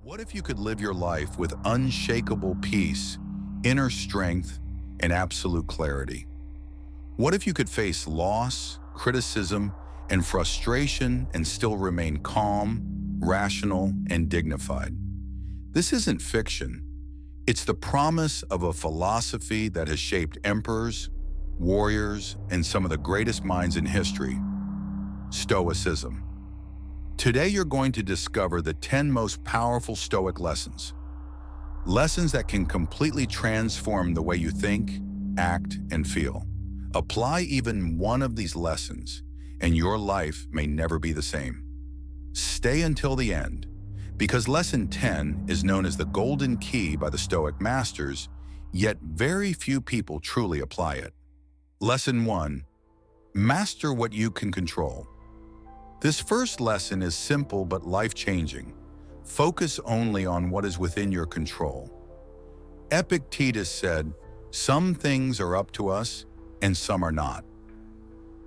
What if you could live your life with unshakable peace, inner strength, and absolute clarity? What if you could face loss, criticism, and frustration and still remain calm, rational, and dignified? This isn't fiction. It's the promise of a philosophy that has shaped emperors, warriors, and some of the greatest minds in history: Stoicism. Today you're going to discover the 10 most powerful Stoic lessons. Lessons that can completely transform the way you think, act, and feel. Apply even one of these lessons, and your life may never be the same. Stay until the end, because Lesson 10 is known as the Golden Key by the Stoic masters, yet very few people truly apply it. Lesson 1. Master what you can control. This first lesson is simple but life-changing. Focus only on what is within your control. Epictetus said, "Some things are up to us and some are not."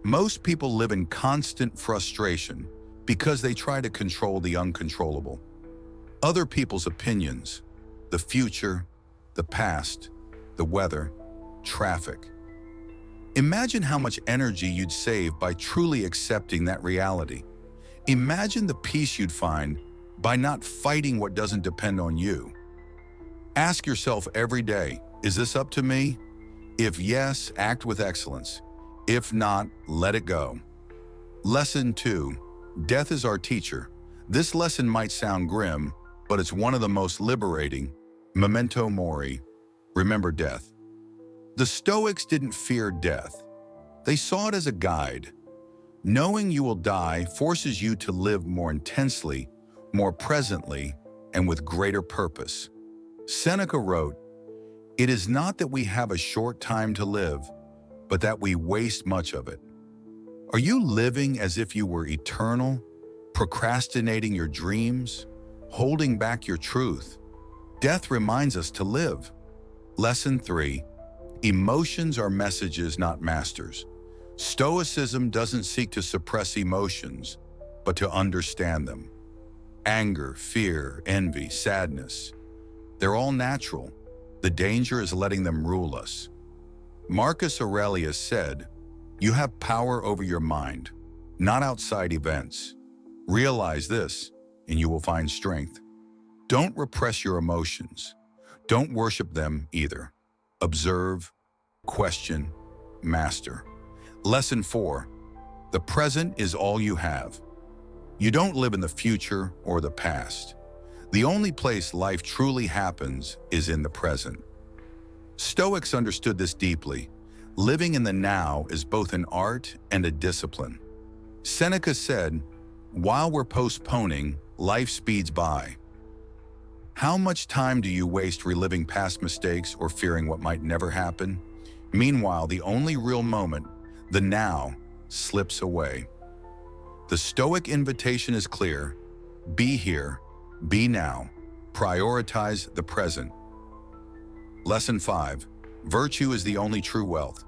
Most people live in constant frustration because they try to control the uncontrollable. Other people's opinions, the future, the past, the weather, traffic. Imagine how much energy you'd save by truly accepting that reality. Imagine the peace you'd find by not fighting what doesn't depend on you. Ask yourself every day, is this up to me? If yes, act with excellence. If not, let it go. Lesson 2. Death is our teacher. This lesson might sound grim, but it's one of the most liberating. Memento mori. Remember death. The Stoics didn't fear death. They saw it as a guide. Knowing you will die forces you to live more intensely, more presently, and with greater purpose. Seneca wrote, "It is not that we have a short time to live, but that we waste much of it." Are you living as if you were eternal, procrastinating your dreams, holding back your truth? Death reminds us to live. Lesson 3. Emotions are messages, not masters. Stoicism doesn't seek to suppress emotions, but to understand them. Anger, fear, envy, sadness. They're all natural. The danger is letting them rule us. Marcus Aurelius said, "You have power over your mind, not outside events. Realize this, and you will find strength." Don't repress your emotions. Don't worship them either. Observe, question, master. Lesson 4. The present is all you have. You don't live in the future or the past. The only place life truly happens is in the present. Stoics understood this deeply. Living in the now is both an art and a discipline. Seneca said, "While we're postponing, life speeds by." How much time do you waste reliving past mistakes or fearing what might never happen? Meanwhile, the only real moment, the now, slips away. The Stoic invitation is clear. Be here, be now, prioritize the present. Lesson 5. Virtue is the only true wealth.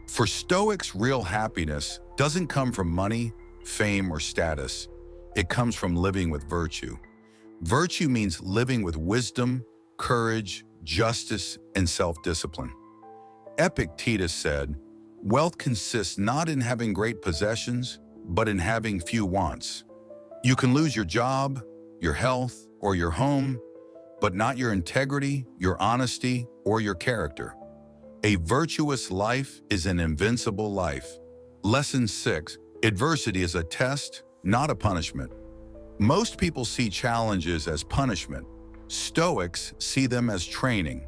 For Stoics, real happiness doesn't come from money, fame, or status. It comes from living with virtue. Virtue means living with wisdom, courage, justice, and self-discipline. Epictetus said, "Wealth consists not in having great possessions, but in having few wants." You can lose your job, your health, or your home, but not your integrity, your honesty, or your character. A virtuous life is an invincible life. Lesson 6. Adversity is a test, not a punishment. Most people see challenges as punishment. Stoics see them as training.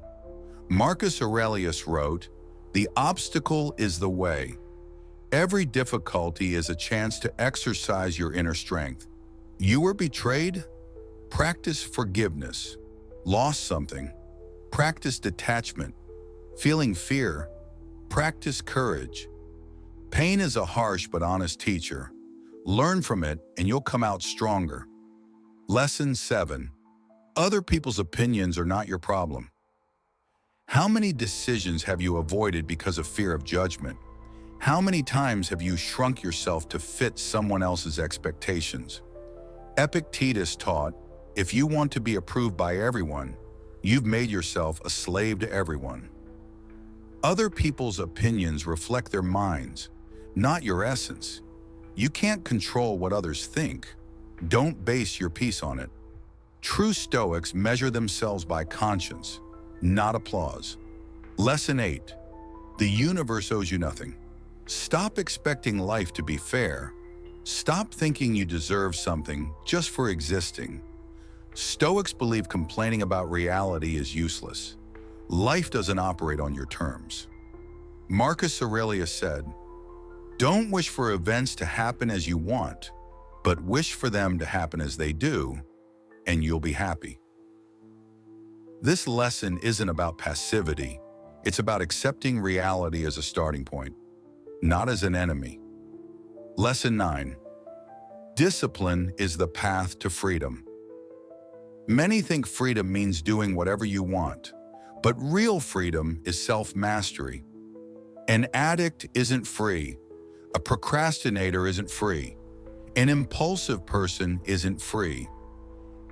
Marcus Aurelius wrote, "The obstacle is the way." Every difficulty is a chance to exercise your inner strength. You were betrayed? Practice forgiveness. Lost something? Practice detachment. Feeling fear? Practice courage. Pain is a harsh but honest teacher. Learn from it and you'll come out stronger. Lesson 7. Other people's opinions are not your problem. How many decisions have you avoided because of fear of judgment? How many times have you shrunk yourself to fit someone else's expectations? Epictetus taught, If you want to be approved by everyone, you've made yourself a slave to everyone. Other people's opinions reflect their minds, not your essence. You can't control what others think. Don't base your peace on it. True Stoics measure themselves by conscience, not applause. Lesson 8. The universe owes you nothing. Stop expecting life to be fair. Stop thinking you deserve something just for existing. Stoics believe complaining about reality is useless. Life doesn't operate on your terms. Marcus Aurelius said, "Don't wish for events to happen as you want, but wish for them to happen as they do, and you'll be happy." This lesson isn't about passivity. It's about accepting reality as a starting point, not as an enemy. Lesson 9. Discipline is the path to freedom. Many think freedom means doing whatever you want, but real freedom is self-mastery. An addict isn't free. A procrastinator isn't free. An impulsive person isn't free.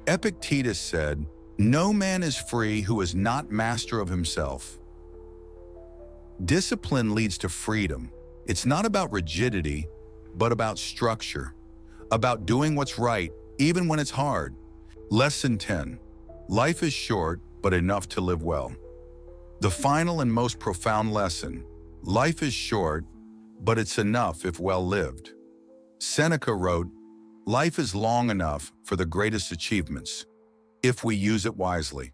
Epictetus said, "No man is free who is not master of himself." Discipline leads to freedom. It's not about rigidity, but about structure, about doing what's right, even when it's hard. Lesson 10. Life is short, but enough to live well. The final and most profound lesson. Life is short, but it's enough if well lived. Seneca wrote, "Life is long enough for the greatest achievements, if we use it wisely."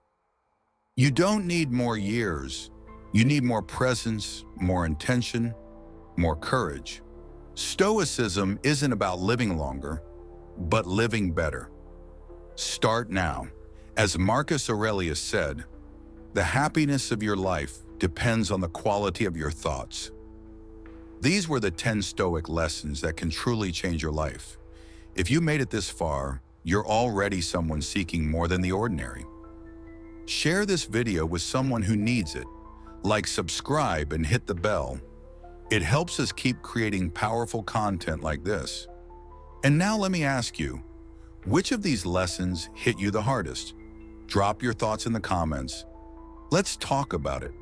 You don't need more years. You need more presence, more intention, more courage. Stoicism isn't about living longer, but living better. Start now. As Marcus Aurelius said, "The happiness of your life depends on the quality of your thoughts." These were the 10 Stoic lessons that can truly change your life. If you made it this far, you're already someone seeking more than the ordinary. Share this video with someone who needs it. Like, subscribe, and hit the bell. It helps us keep creating powerful content like this. And now let me ask you, which of these lessons hit you the hardest? Drop your thoughts in the comments. Let's talk about it.